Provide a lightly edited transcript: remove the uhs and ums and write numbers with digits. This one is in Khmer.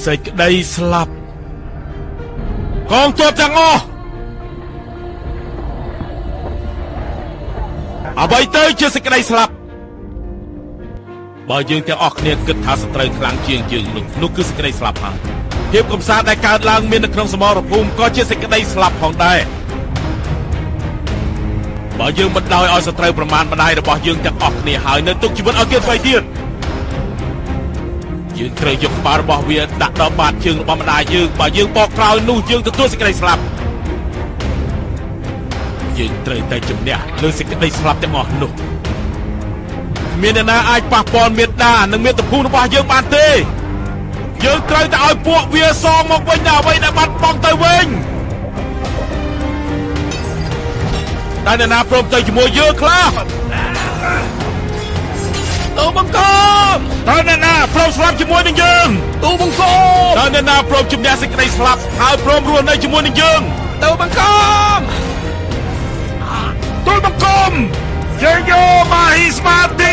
សេចក្តីស្លាប់កងទ័ពទាំងអស់អ្វីទៅជាសេចក្តីស្លាប់បើយើងទាំងអស់គ្នាគិតថាសត្រូវខ្លាំងជាងយើងនោះគឺសេចក្តីស្លាប់ហើយភាពកំសាន្តដែលកើតឡើងមាននៅក្នុងសមរភូមិក៏ជាសេចក្តីស្លាប់ផងដែរបើយើងមិនដោយឲ្យសត្រូវប្រមាថម្ដាយរបស់យើងទាំងអស់គ្នាហើយនៅទុកជីវិតឲ្យគេធ្វើទៀតយើងត្រូវយកក្បាលរបស់វាដាក់ដល់បាតជើងរបស់ម្ដាយយើងបើយើងបកក្រោយនោះយើងទទួលសេចក្តីស្លាប់យើងត្រូវតែជំនះលើសេចក្តីស្លាប់ទាំងអស់នោះមានអ្នកណាអាចប៉ះពាល់មេត្តានិងមាតុភូមិរបស់យើងបានទេយើងត្រូវតែឲ្យពួកវាសងមកវិញដល់អ្វីដែលបាត់បង់ទៅវិញតែអ្នកណាព្រមទៅជាមួយយើងខ្លះទូបង្គំតើអ្នកណាព្រមស្លាប់ជាមួយនឹងយើងទូបង្គំតើអ្នកណាព្រមជំនះសេចក្តីស្លាប់ហើយព្រមរស់នៅជាមួយនឹងយើងទូបង្គំទូបង្គំយើងយកមកហ៊ីស្មាទី